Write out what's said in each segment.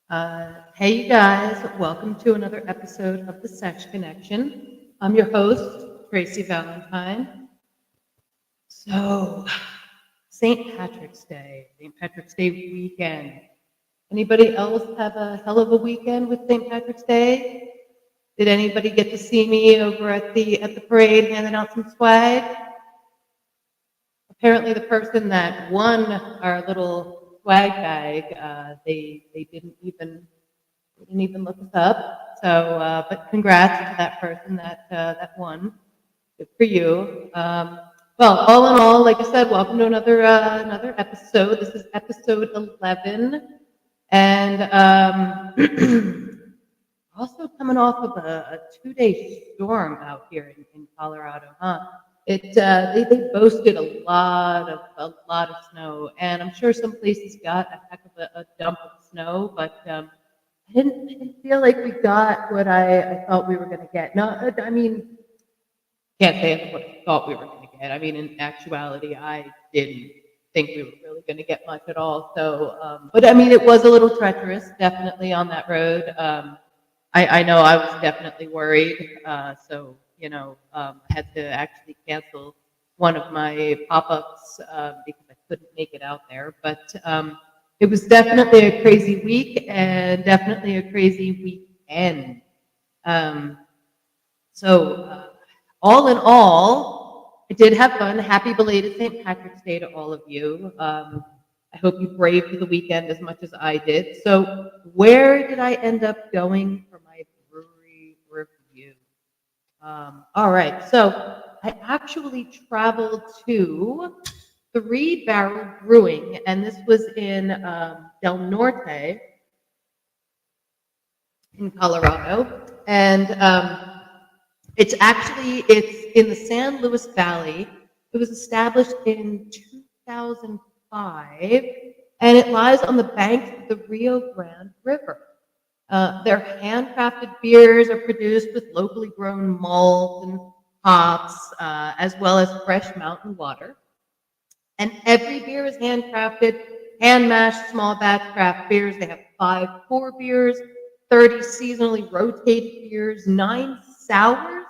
Hey, you guys, welcome to another episode of The Sex Connection. I'm your host, Tracy Valentine. So, St. Patrick's Day weekend. Anybody else have a hell of a weekend with St. Patrick's Day? Did anybody get to see me over at the parade handing out some swag? Apparently, the person that won our little swag bag, they didn't even look us up. So, but congrats to that person that won. Good for you. Well, all in all, like I said, welcome to another episode. This is episode 11, and also coming off of a 2-day storm out here in Colorado, huh? They boasted a lot of snow, and I'm sure some places got a heck of a dump of snow, but I didn't feel like we got what I thought we were going to get. No, I mean, can't say it's what I thought we were going to get. I mean, in actuality, I didn't think we were really going to get much at all. So, but I mean, it was a little treacherous, definitely on that road. I know I was definitely worried. So, I had to actually cancel one of my pop-ups because I couldn't make it out there. But it was definitely a crazy week and definitely a crazy weekend. Um, so, all in all, I did have fun. Happy belated St. Patrick's Day to all of you. I hope you braved the weekend as much as I did. So, where did I end up going for my brewery review? All right, so I actually traveled to Three Barrel Brewing, and this was in Del Norte in Colorado, and it's in the San Luis Valley. It was established in 2005, and it lies on the banks of the Rio Grande River. Their handcrafted beers are produced with locally grown malt and hops, as well as fresh mountain water. And every beer is handcrafted, hand mashed, small batch craft beers. They have 5 core beers, 30 seasonally rotated beers, 9 sours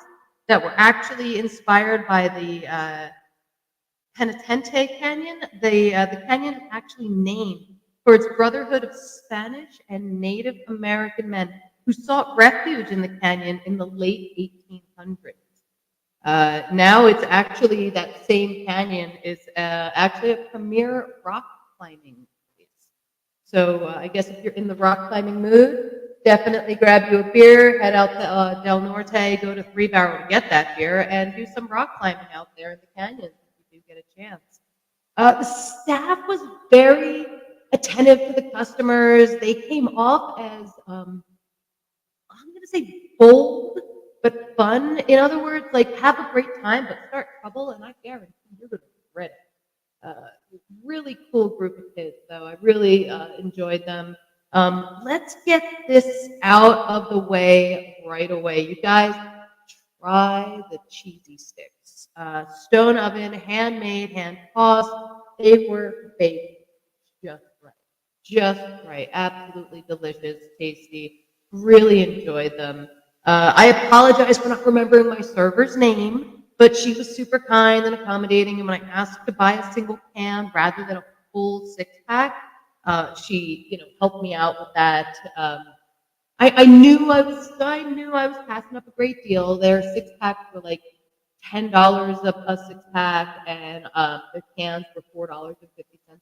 that were actually inspired by the Penitente Canyon. The canyon is actually named for its brotherhood of Spanish and Native American men who sought refuge in the canyon in the late 1800s. Now it's actually that same canyon is actually a premier rock climbing place. So I guess if you're in the rock climbing mood, definitely grab you a beer, head out to Del Norte, go to Three Barrel to get that beer, and do some rock climbing out there in the canyons if you do get a chance. The staff was very attentive to the customers. They came off as I'm going to say bold but fun. In other words, like have a great time but start trouble, and I guarantee you're going to regret it. Really cool group of kids, though. I really enjoyed them. Let's get this out of the way right away. You guys, try the cheesy sticks. Stone oven, handmade, hand tossed. They were baked just right. Just right. Absolutely delicious, tasty. Really enjoyed them. I apologize for not remembering my server's name, but she was super kind and accommodating. And when I asked to buy a single can rather than a full 6 pack, she, helped me out with that. I knew I was passing up a great deal. Their 6 packs were like $10 a 6 pack, and the cans were $4.50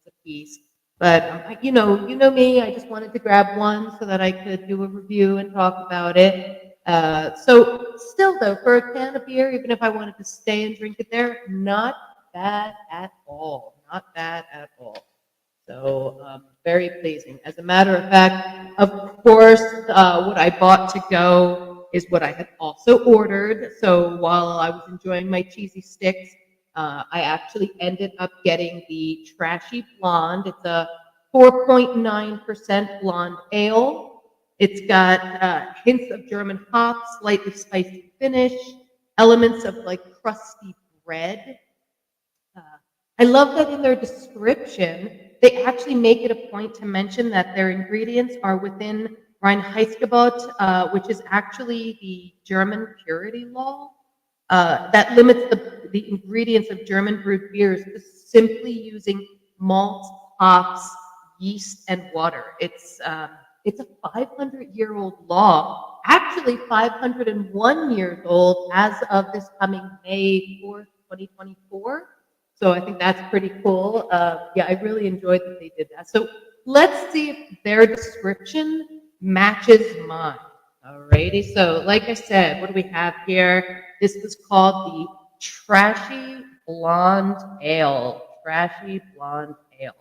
a piece. But you know me. I just wanted to grab one so that I could do a review and talk about it. So still though, for a can of beer, even if I wanted to stay and drink it there, not bad at all. Not bad at all. So very pleasing. As a matter of fact, of course, what I bought to go is what I had also ordered. So while I was enjoying my cheesy sticks, I actually ended up getting the Trashy Blonde. It's a 4.9% blonde ale. It's got hints of German hops, slightly spicy finish, elements of like crusty bread. Uh, I love that in their description, they actually make it a point to mention that their ingredients are within Reinheitsgebot, which is actually the German purity law that limits the ingredients of German brewed beers to simply using malt, hops, yeast, and water. It's a 500-year-old law, actually 501 years old as of this coming May 4th, 2024. So I think that's pretty cool. Yeah, I really enjoyed that they did that. So let's see if their description matches mine. Alrighty, so like I said, what do we have here? This was called the Trashy Blonde Ale. Trashy Blonde Ale.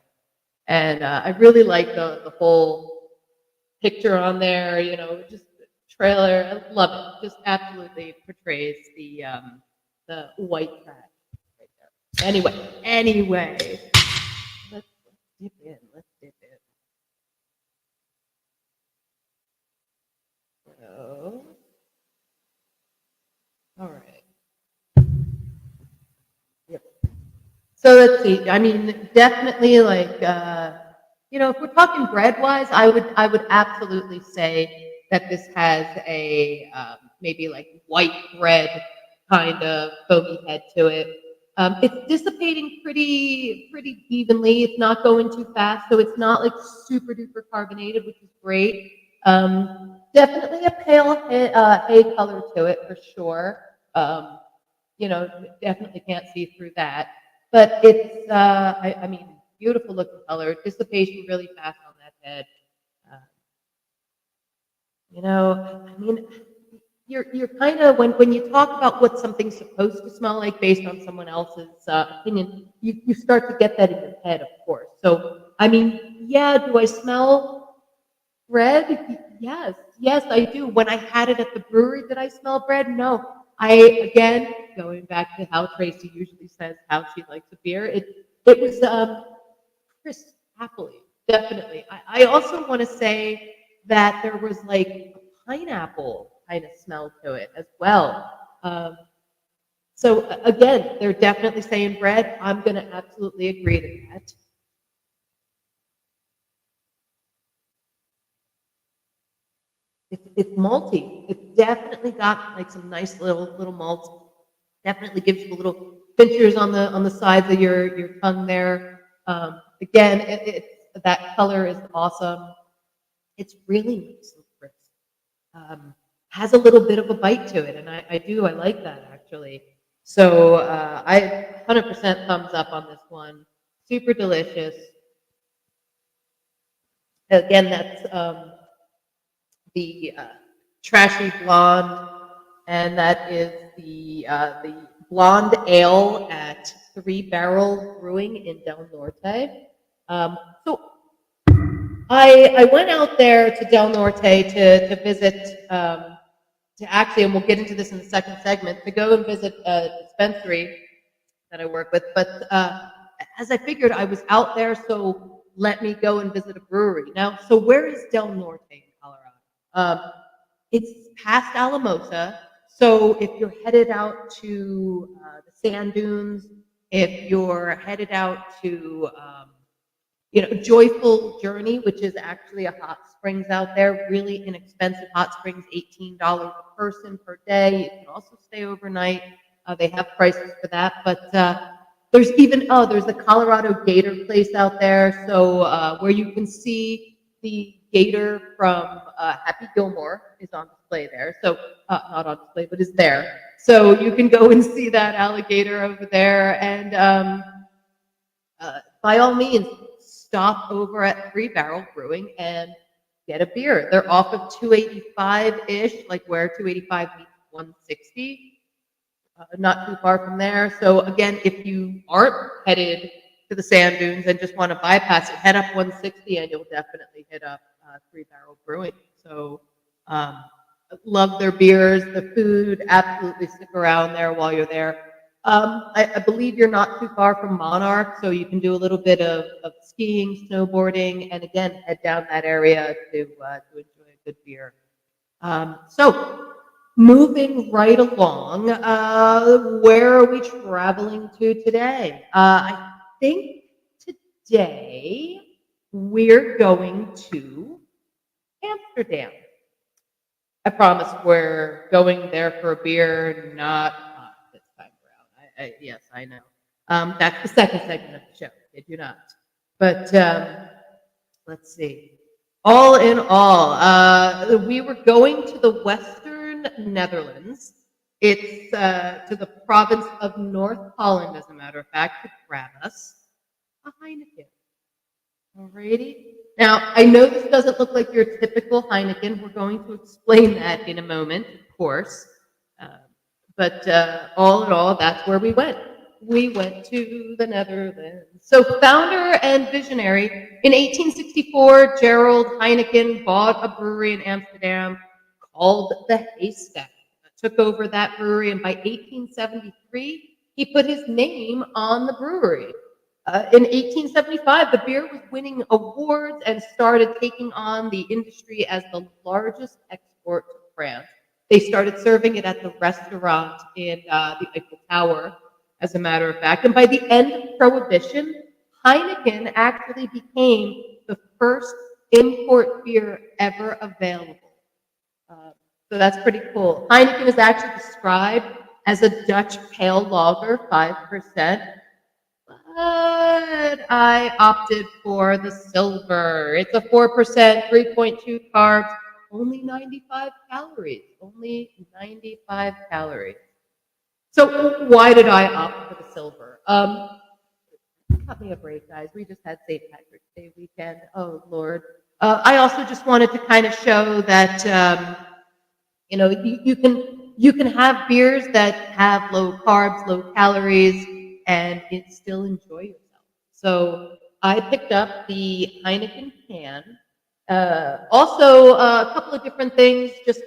And I really like the whole picture on there, just the trailer. I love it. Just absolutely portrays the white trash right there. Anyway, let's dip in. Let's dip in. So, all right. Yep. So let's see. I mean, definitely like if we're talking bread wise, I would absolutely say that this has a maybe like white bread kind of foamy head to it. It's dissipating pretty evenly. It's not going too fast, so it's not like super duper carbonated, which is great. Definitely a pale hay color to it for sure. Um, definitely can't see through that. But it's, I mean, beautiful looking color, dissipation really fast on that head. Uh, I mean, you're kind of when you talk about what something's supposed to smell like based on someone else's opinion, you start to get that in your head, of course. So, I mean, yeah, do I smell bread? Yes, I do. When I had it at the brewery, did I smell bread? No. Again, going back to how Tracy usually says how she likes a beer, it was crisp, happily, definitely. I also want to say that there was like a pineapple kind of smell to it as well. Um, so again, they're definitely saying bread. I'm going to absolutely agree to that. It's malty. It's definitely got like some nice little malts. Definitely gives you a little pinchers on the sides of your tongue there. Again, that color is awesome. It's really nice and crisp. Has a little bit of a bite to it, and I like that actually. So I 100% thumbs up on this one. Super delicious. Again, that's the Trashy Blonde, and that is the blonde ale at Three Barrel Brewing in Del Norte. So I went out there to Del Norte to visit to actually, and we'll get into this in the second segment, to go and visit a dispensary that I work with. But as I figured, I was out there, so let me go and visit a brewery. Now, so where is Del Norte in Colorado? It's past Alamosa. So if you're headed out to the sand dunes, if you're headed out to Joyful Journey, which is actually a hot springs out there, really inexpensive hot springs, $18 a person per day. You can also stay overnight. They have prices for that, but there's the Colorado Gator place out there, so where you can see the gator from Happy Gilmore is on display there. So not on display, but is there. So you can go and see that alligator over there, and by all means, stop over at Three Barrel Brewing and get a beer. They're off of 285-ish, like where 285 meets 160. Not too far from there. So again, if you aren't headed to the sand dunes and just want to bypass it, head up 160 and you'll definitely hit up Three Barrel Brewing. So love their beers, the food, absolutely stick around there while you're there. I believe you're not too far from Monarch, so you can do a little bit of skiing, snowboarding, and again, head down that area to enjoy a good beer. So moving right along, where are we traveling to today? I think today we're going to Amsterdam. I promise we're going there for a beer, not this time around. Yes, I know. That's the second segment of the show. Kid you not. But let's see. All in all, we were going to the Western Netherlands. It's to the province of North Holland, as a matter of fact, to grab us a Heineken. Alrighty. Now, I know this doesn't look like your typical Heineken. We're going to explain that in a moment, of course. Uh, but all in all, that's where we went. We went to the Netherlands. So, founder and visionary, in 1864, Gerald Heineken bought a brewery in Amsterdam called the Haystack. Took over that brewery, and by 1873, he put his name on the brewery. In 1875, the beer was winning awards and started taking on the industry as the largest export to France. They started serving it at the restaurant in the Eiffel Tower, as a matter of fact. And by the end of Prohibition, Heineken actually became the first import beer ever available. Uh, so that's pretty cool. Heineken is actually described as a Dutch pale lager, 5%. But I opted for the silver. It's a 4%, 3.2 carbs, only 95 calories. Only 95 calories. So why did I opt for the silver? Cut me a break, guys. We just had St. Patrick's Day weekend. Oh Lord. I also just wanted to kind of show that you can have beers that have low carbs, low calories, and still enjoy yourself. So I picked up the Heineken can. Also, a couple of different things just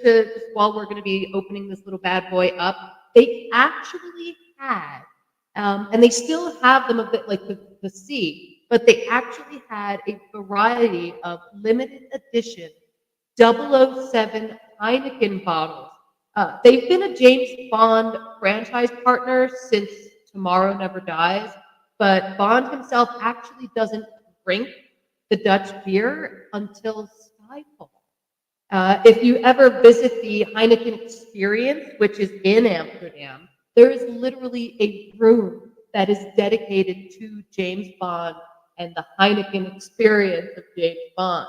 while we're going to be opening this little bad boy up. They actually had, and they still have them a bit like the C, but they actually had a variety of limited edition 007 Heineken bottles. They've been a James Bond franchise partner since Tomorrow Never Dies, but Bond himself actually doesn't drink the Dutch beer until Skyfall. If you ever visit the Heineken Experience, which is in Amsterdam, there is literally a room that is dedicated to James Bond and the Heineken Experience of James Bond.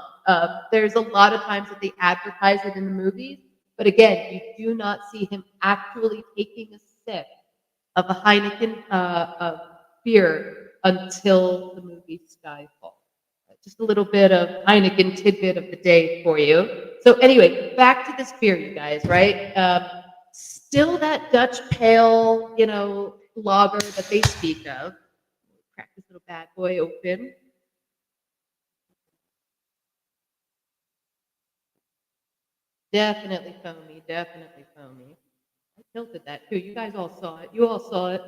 There's a lot of times that they advertise it in the movies, but again, you do not see him actually taking a sip of a Heineken beer until the movie Skyfall. Just a little bit of Heineken tidbit of the day for you. So anyway, back to this beer, you guys, right? Still that Dutch pale, lager that they speak of. Crack this little bad boy open. Definitely foamy, definitely foamy. I tilted that too. You guys all saw it. You all saw it.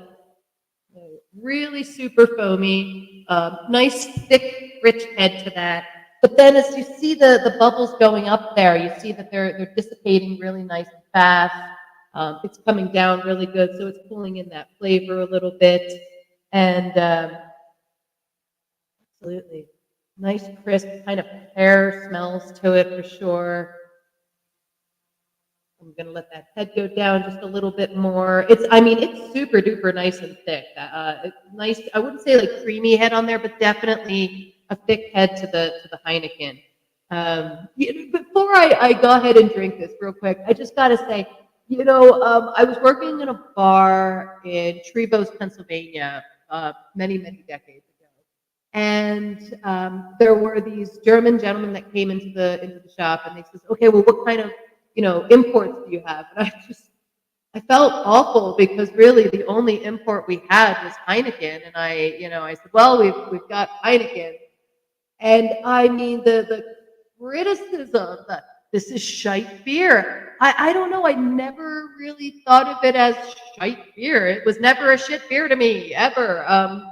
Really super foamy. Nice, thick, rich head to that. But then as you see the bubbles going up there, you see that they're dissipating really nice and fast. It's coming down really good, so it's pulling in that flavor a little bit. And absolutely. Nice, crisp, kind of pear smells to it for sure. I'm gonna let that head go down just a little bit more. It's super duper nice and thick. Nice. I wouldn't say like creamy head on there, but definitely a thick head to the Heineken. Before I go ahead and drink this real quick, I just gotta say, I was working in a bar in Trevose, Pennsylvania, many decades ago, and there were these German gentlemen that came into the shop, and they says, "Okay, well, what kind of imports do you have?" And I felt awful because really the only import we had was Heineken, and I said, "Well, we've got Heineken," and I mean the criticism that this is shite beer. I don't know. I never really thought of it as shite beer. It was never a shit beer to me ever. I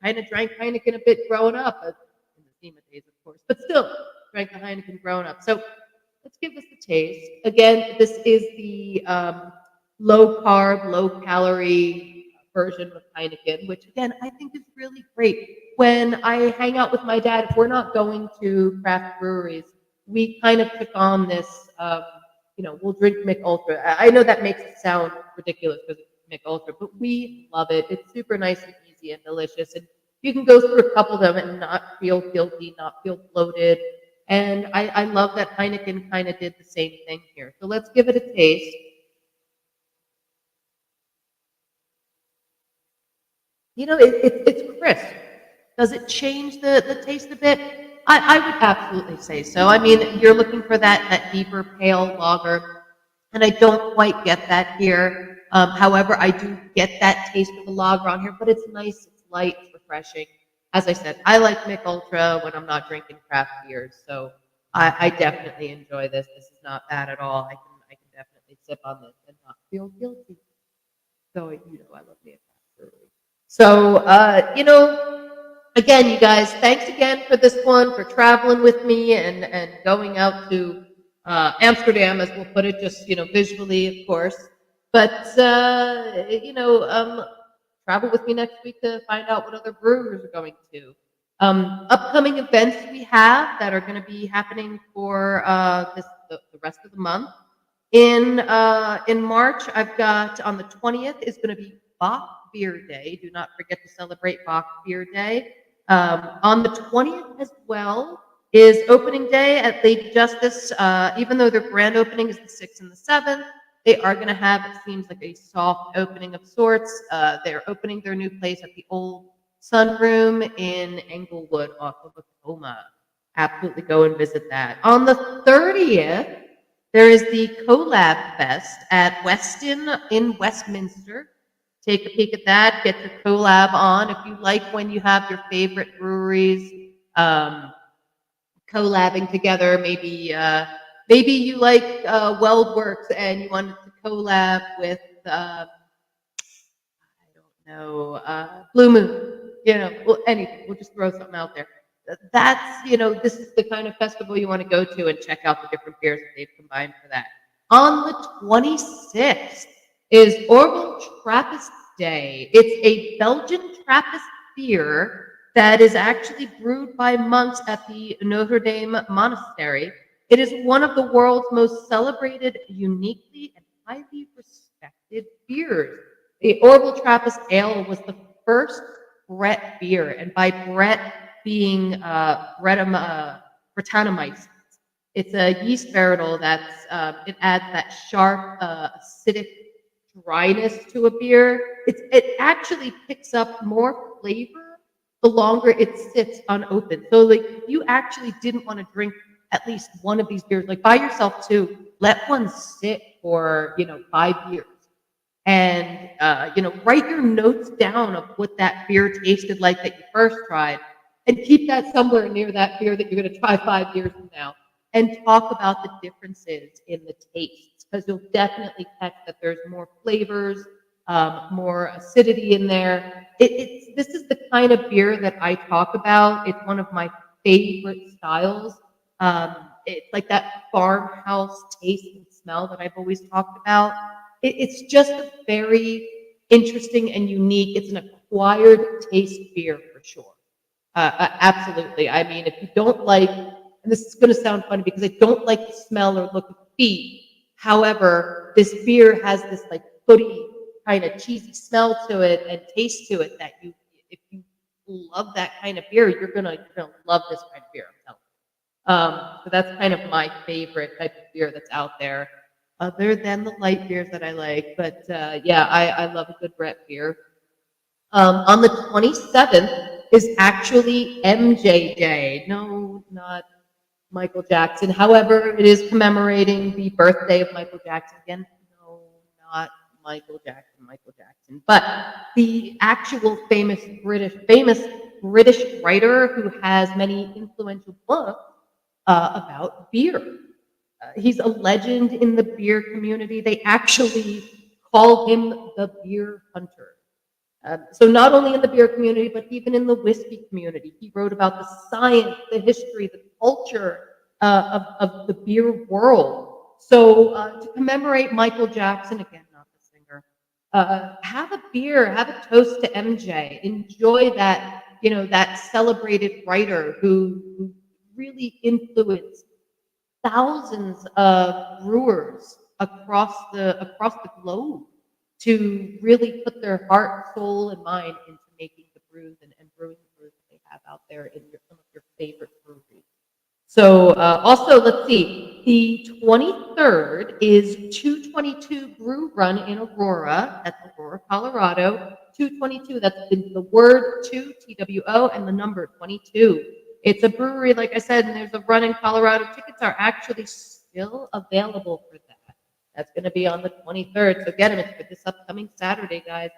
kind of drank Heineken a bit growing up, in the SEMA days, of course, but still drank the Heineken growing up. So let's give this a taste. Again, this is the low carb, low calorie version of Heineken, which again I think is really great. When I hang out with my dad, if we're not going to craft breweries, we kind of took on this. We'll drink Mick Ultra. I know that makes it sound ridiculous because it's Mick Ultra, but we love it. It's super nice and easy and delicious, and you can go through a couple of them and not feel guilty, not feel bloated. And I love that Heineken kind of did the same thing here. So let's give it a taste. It's crisp. Does it change the taste a bit? I would absolutely say so. I mean, you're looking for that deeper pale lager, and I don't quite get that here. However, I do get that taste of the lager on here, but it's nice, it's light, it's refreshing. As I said, I like Mick Ultra when I'm not drinking craft beers, so I definitely enjoy this. This is not bad at all. I can definitely sip on this and not feel guilty. So I love me a craft brewery. So again, you guys, thanks again for this one, for traveling with me and going out to Amsterdam, as we'll put it, just visually, of course. But travel with me next week to find out what other brewers are going to. Upcoming events we have that are going to be happening for the rest of the month. In March, I've got on the 20th is going to be Bach Beer Day. Do not forget to celebrate Bach Beer Day. On the 20th as well is opening day at Lady Justice. Even though their grand opening is the 6th and the 7th, they are going to have, it seems like, a soft opening of sorts. They're opening their new place at the old Sunroom in Englewood off of Oklahoma. Absolutely go and visit that. On the 30th, there is the Collab Fest at Weston in Westminster. Take a peek at that. Get your collab on. If you like when you have your favorite breweries collabing together, maybe you like WeldWorks and you wanted to collab with I don't know Blue Moon. Well, anything. We'll just throw something out there. This is the kind of festival you want to go to and check out the different beers that they've combined for that. On the 26th is Orville Trappist Day. It's a Belgian Trappist beer that is actually brewed by monks at the Notre Dame Monastery. It is one of the world's most celebrated, uniquely and highly respected beers. The Orville Trappist Ale was the first Brett beer, and by Brett being Brettanomyces. It's a yeast varietal that's it adds that sharp acidic dryness to a beer. It actually picks up more flavor the longer it sits unopened. So like if you actually didn't want to drink at least one of these beers, like by yourself too, let one sit for 5 years. And write your notes down of what that beer tasted like that you first tried, and keep that somewhere near that beer that you're going to try 5 years from now, and talk about the differences in the tastes, because you'll definitely catch that there's more flavors, more acidity in there. This is the kind of beer that I talk about. It's one of my favorite styles. It's like that farmhouse taste and smell that I've always talked about. It's just a very interesting and unique. It's an acquired taste beer for sure. Absolutely. I mean, if you don't like, and this is going to sound funny because I don't like the smell or look of feet. However, this beer has this like footy kind of cheesy smell to it and taste to it that if you love that kind of beer, you're gonna love this kind of beer. I'm telling you. So that's kind of my favorite type of beer that's out there, other than the light beers that I like. But yeah, I love a good Brett beer. On the 27th is actually MJ Day. No, not Michael Jackson. However, it is commemorating the birthday of Michael Jackson. Again, no, not Michael Jackson. But the actual famous British writer who has many influential books about beer. He's a legend in the beer community. They actually call him the beer hunter. So not only in the beer community, but even in the whiskey community. He wrote about the science, the history, the culture of the beer world. So to commemorate Michael Jackson, again, not the singer, Have a beer, have a toast to MJ. Enjoy that, that celebrated writer who really influenced thousands of brewers across the globe to really put their heart, soul, and mind into making the brews and brewing the brews that they have out there in some of your favorite breweries. So also, let's see, the 23rd is 222 Brew Run in Aurora. That's Aurora, Colorado. 222, that's the word 2, TWO, and the number 22. It's a brewery, like I said, and there's a run in Colorado. Tickets are actually still available for that. That's going to be on the 23rd. So get them. It's for this upcoming Saturday, guys.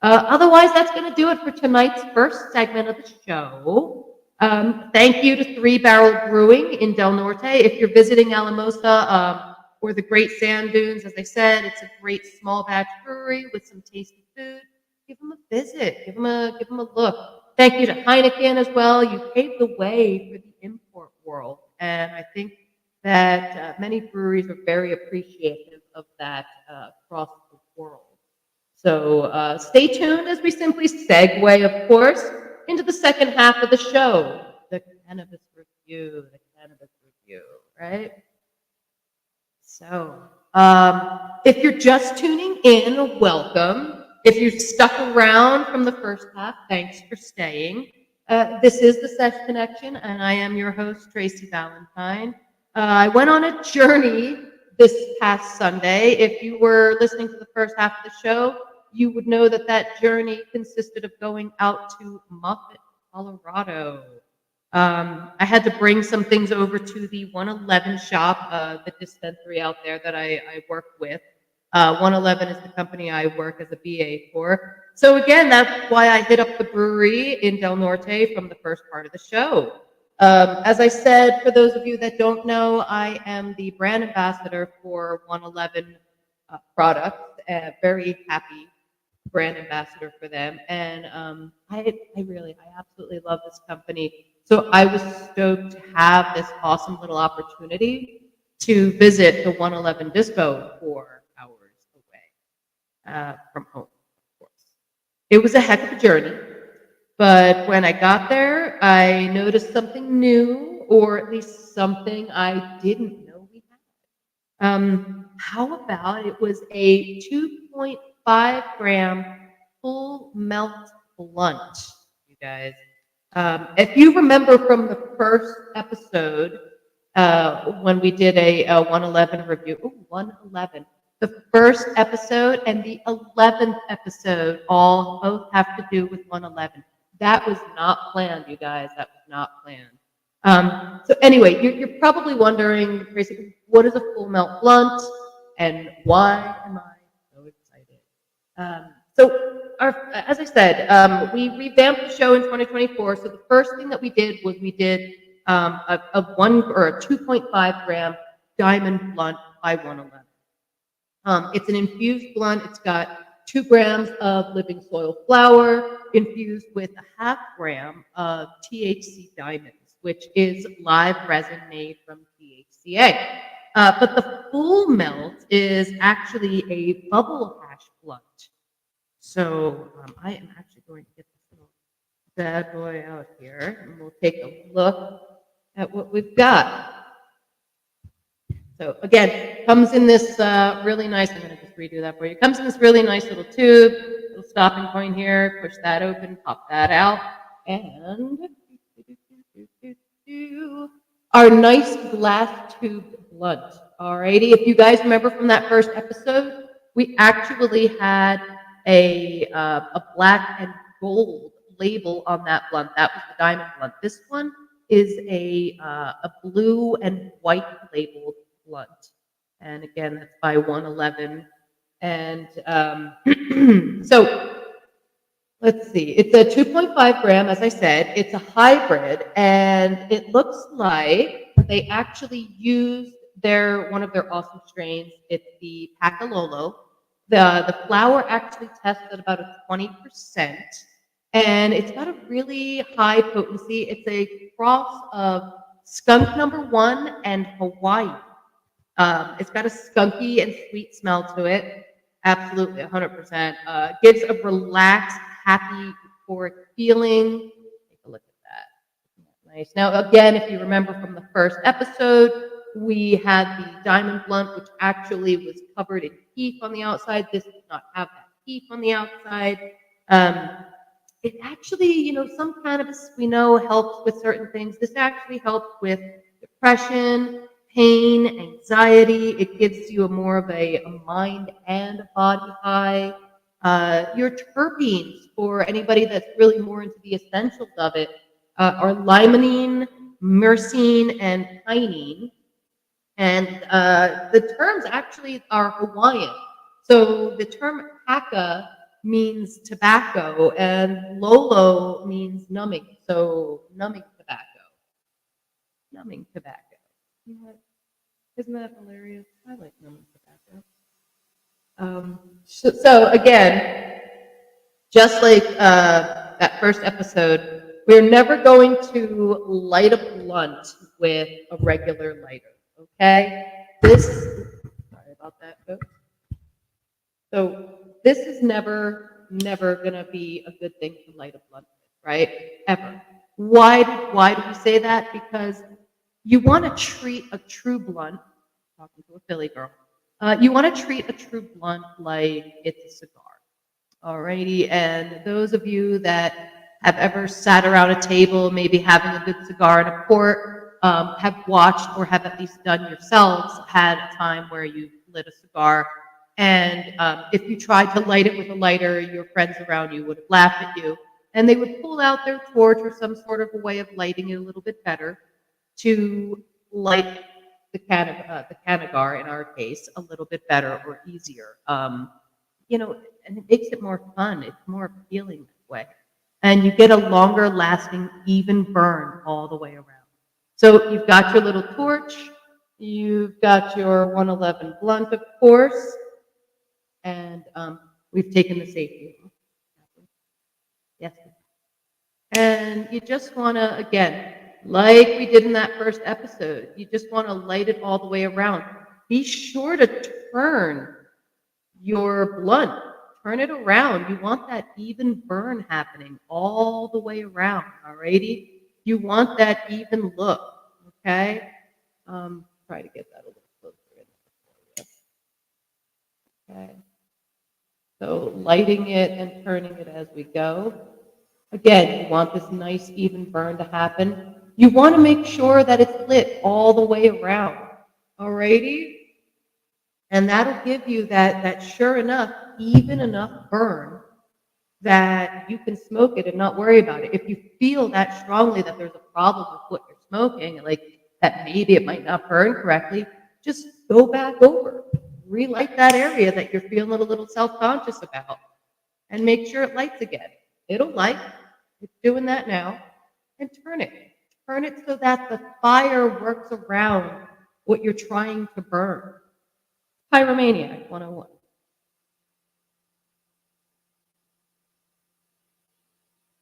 Otherwise, that's going to do it for tonight's first segment of the show. Thank you to Three Barrel Brewing in Del Norte. If you're visiting Alamosa or the Great Sand Dunes, as I said, it's a great small batch brewery with some tasty food. Give them a visit. Give them a look. Thank you to Heineken as well. You paved the way for the import world, and I think that many breweries are very appreciative of that across the world. So stay tuned as we simply segue, of course, into the second half of the show, the cannabis review, right? So, if you're just tuning in, welcome. If you stuck around from the first half, thanks for staying. This is the Sesh Connection, and I am your host, Tracy Valentine. I went on a journey this past Sunday. If you were listening to the first half of the show, you would know that that journey consisted of going out to Moffett, Colorado. I had to bring some things over to the 111 shop, the dispensary out there that I work with. 111 is the company I work as a BA for. So again, that's why I hit up the brewery in Del Norte from the first part of the show. As I said, for those of you that don't know, I am the brand ambassador for 111 products. Very happy brand ambassador for them, and I absolutely love this company. So I was stoked to have this awesome little opportunity to visit the 111 Dispo 4 hours away from home, of course. It was a heck of a journey, but when I got there, I noticed something new, or at least something I didn't know we had. How about it was a 2.5 gram full melt blunt, you guys. If you remember from the first episode, when we did a 111 review, 111, the first episode and the 11th episode both have to do with 111. That was not planned, you guys. That was not planned. So anyway, you're probably wondering, Tracy, what is a full melt blunt, and why am I so excited? As I said, we revamped the show in 2024. So the first thing that we did was we did a 2.5 gram diamond blunt by 111. It's an infused blunt. It's got 2 grams of living soil flower infused with a half gram of THC diamonds, which is live resin made from THCA. But the full melt is actually a bubble hash blunt. So I am actually going to get this little bad boy out here, and we'll take a look at what we've got. So again, comes in this really nice, I'm going to just redo that for you. Comes in this really nice little tube, little stopping point here, push that open, pop that out, and our nice glass tube blunt. Alrighty, if you guys remember from that first episode, we actually had a black and gold label on that blunt. That was the diamond blunt. This one is a blue and white labeled blunt. And again, that's by 111. And so let's see. It's a 2.5 gram, as I said. It's a hybrid, and it looks like they actually used one of their awesome strains. It's the Pacalolo. The flower actually tests at about a 20%, and it's got a really high potency. It's a cross of skunk number 1 and Hawaii. It's got a skunky and sweet smell to it. Absolutely, 100%. Gives a relaxed, happy, euphoric feeling. Take a look at that. Nice. Now, again, if you remember from the first episode, we had the diamond blunt, which actually was covered in keef on the outside. This did not have that keef on the outside. Um, it actually, some cannabis we know helps with certain things. This actually helps with depression, pain, anxiety. It gives you a more of a mind and a body high. Your terpenes, for anybody that's really more into the essentials of it, are limonene, myrcene, and pinene. And the terms actually are Hawaiian. So the term haka means tobacco, and lolo means numbing. So numbing tobacco. Numbing tobacco. You know what? Isn't that hilarious? I like numbing tobacco. So again, just like that first episode, we're never going to light a blunt with a regular lighter. Okay? Sorry about that, folks. So this is never gonna be a good thing to light a blunt with, right? Ever. Why do we say that? Because you want to treat a true blunt, talking to a Philly girl, you want to treat a true blunt like it's a cigar. Alrighty, and those of you that have ever sat around a table, maybe having a good cigar and a port, have watched or have at least done yourselves, had a time where you lit a cigar, and if you tried to light it with a lighter, your friends around you would have laughed at you, and they would pull out their torch or some sort of a way of lighting it a little bit better to light the canagar, in our case, a little bit better or easier. And it makes it more fun. It's more appealing that way. And you get a longer lasting, even burn all the way around. So you've got your little torch, you've got your 111 blunt, of course, and we've taken the safety off. Yes. And you just want to, again, like we did in that first episode, you just want to light it all the way around. Be sure to turn your blunt. Turn it around. You want that even burn happening all the way around, alrighty? You want that even look, okay? Try to get that a little closer in for you. Okay. So lighting it and turning it as we go. Again, you want this nice even burn to happen. You want to make sure that it's lit all the way around, alrighty? And that'll give you that sure enough, even enough burn that you can smoke it and not worry about it. If you feel that strongly that there's a problem with what you're smoking, like that maybe it might not burn correctly, just go back over, relight that area that you're feeling a little self-conscious about, and make sure it lights again. It'll light. It's doing that now. And turn it. Turn it so that the fire works around what you're trying to burn. Pyromaniac 101.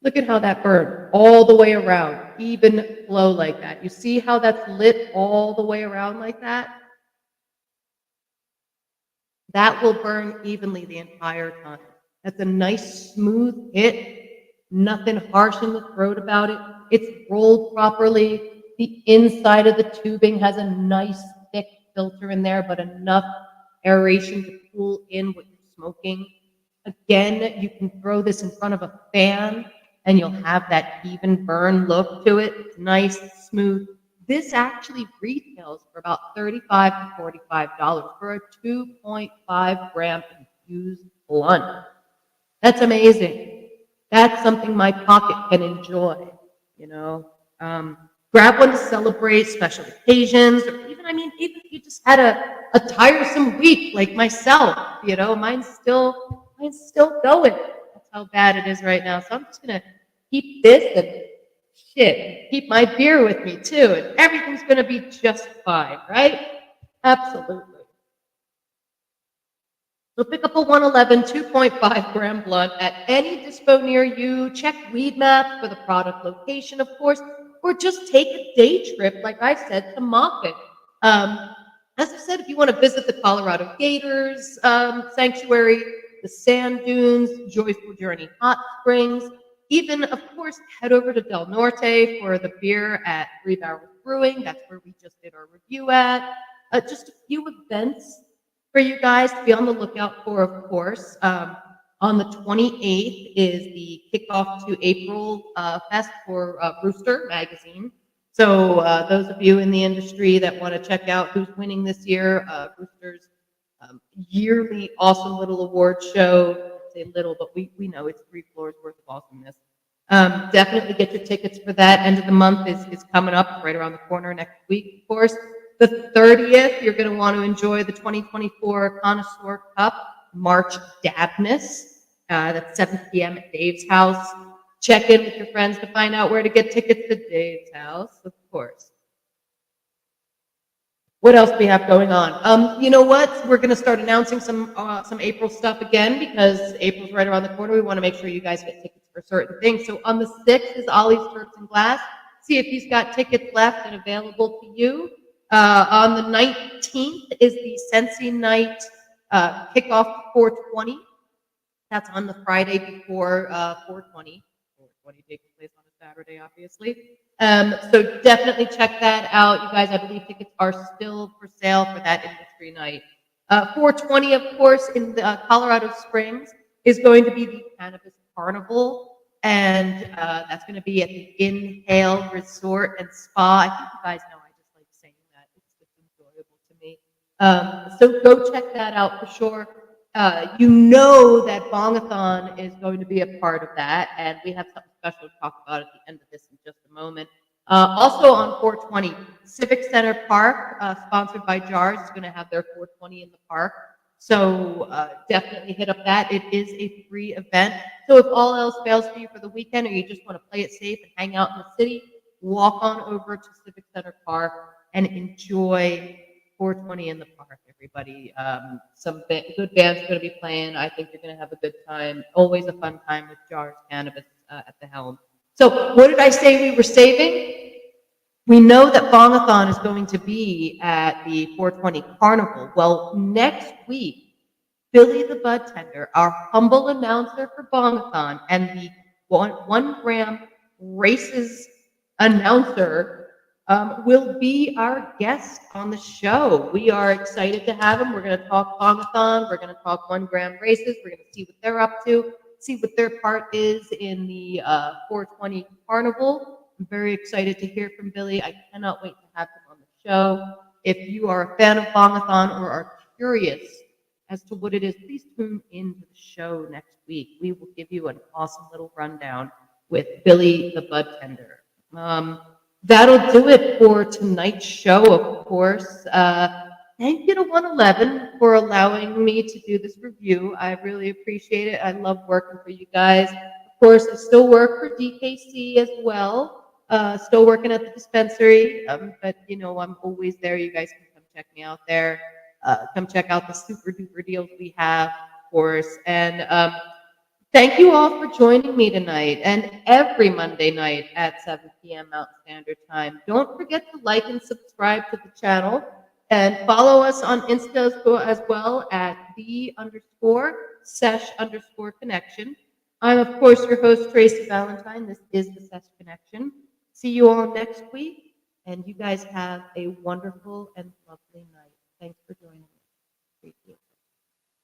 Look at how that burned all the way around, even flow like that. You see how that's lit all the way around like that? That will burn evenly the entire time. That's a nice smooth hit, nothing harsh in the throat about it. It's rolled properly. The inside of the tubing has a nice thick filter in there, but enough aeration to cool in what you're smoking. Again, you can throw this in front of a fan and you'll have that even burn look to it. It's nice, smooth. This actually retails for about $35 to $45 for a 2.5 gram infused blunt. That's amazing. That's something my pocket can enjoy, you know. Grab one to celebrate special occasions, or even, even if you just had a tiresome week like myself, mine's still going. That's how bad it is right now. So I'm just gonna keep this and keep my beer with me too, and everything's gonna be just fine, right? Absolutely. So pick up a 111 2.5 gram blunt at any dispo near you. Check Weed Map for the product location, of course, or just take a day trip, like I said, to Moffett. As I said, if you want to visit the Colorado Gators Sanctuary, the Sand Dunes, Joyful Journey Hot Springs, even, of course, head over to Del Norte for the beer at Three Barrels Brewing. That's where we just did our review at. Just a few events for you guys to be on the lookout for, of course. On the 28th is the kickoff to April Fest for Brewster Magazine. So those of you in the industry that want to check out who's winning this year, Brewster's yearly awesome little award show. I say little, but we know it's 3 floors worth of awesomeness. Definitely get your tickets for that. End of the month is coming up right around the corner next week, of course. The 30th, you're going to want to enjoy the 2024 Connoisseur Cup March Dabness. That's 7 p.m. at Dave's house. Check in with your friends to find out where to get tickets to Dave's house, of course. What else do we have going on? You know what? We're going to start announcing some April stuff again because April's right around the corner. We want to make sure you guys get tickets for certain things. So on the 6th is Ollie's Turks and Glass. See if he's got tickets left and available to you. On the 19th is the Sensi Night kickoff 420. That's on the Friday before 420. 420 takes place on a Saturday, obviously. So definitely check that out. You guys, I believe tickets are still for sale for that industry night. 420, of course, in Colorado Springs is going to be the Cannabis Carnival. And that's going to be at the Inhale Resort and Spa. I think you guys know I just like saying that. It's just enjoyable to me. So go check that out for sure. You know that Bongathon is going to be a part of that, and we have something special to talk about at the end of this in just a moment. Also on 420, Civic Center Park, sponsored by JARS, is going to have their 420 in the park. So definitely hit up that. It is a free event. So if all else fails for you for the weekend, or you just want to play it safe and hang out in the city, walk on over to Civic Center Park and enjoy 420 in the park, everybody. Some good bands are going to be playing. I think you're going to have a good time. Always a fun time with JARS Cannabis at the helm. So what did I say we were saving? We know that Bongathon is going to be at the 420 Carnival. Well, next week, Billy the Bud Tender, our humble announcer for Bongathon and the 1 gram races announcer, will be our guest on the show. We are excited to have him. We're going to talk Bongathon. We're going to talk 1 gram races. We're going to see what they're up to, see what their part is in the 420 Carnival. I'm very excited to hear from Billy. I cannot wait to have him on the show. If you are a fan of Bongathon or are curious as to what it is, please tune into the show next week. We will give you an awesome little rundown with Billy the Bud Tender. That'll do it for tonight's show, of course. Thank you to 111 for allowing me to do this review. I really appreciate it. I love working for you guys. Of course, I still work for DKC as well. Still working at the dispensary, but you know, I'm always there. You guys can come check me out there. Come check out the super duper deals we have, of course. And thank you all for joining me tonight and every Monday night at 7 p.m. Mountain Standard Time. Don't forget to like and subscribe to the channel and follow us on Insta as well at _sesh_connection. I'm, of course, your host, Tracy Valentine. This is the Sesh Connection. See you all next week, and you guys have a wonderful and lovely night. Thanks for joining me. Appreciate it.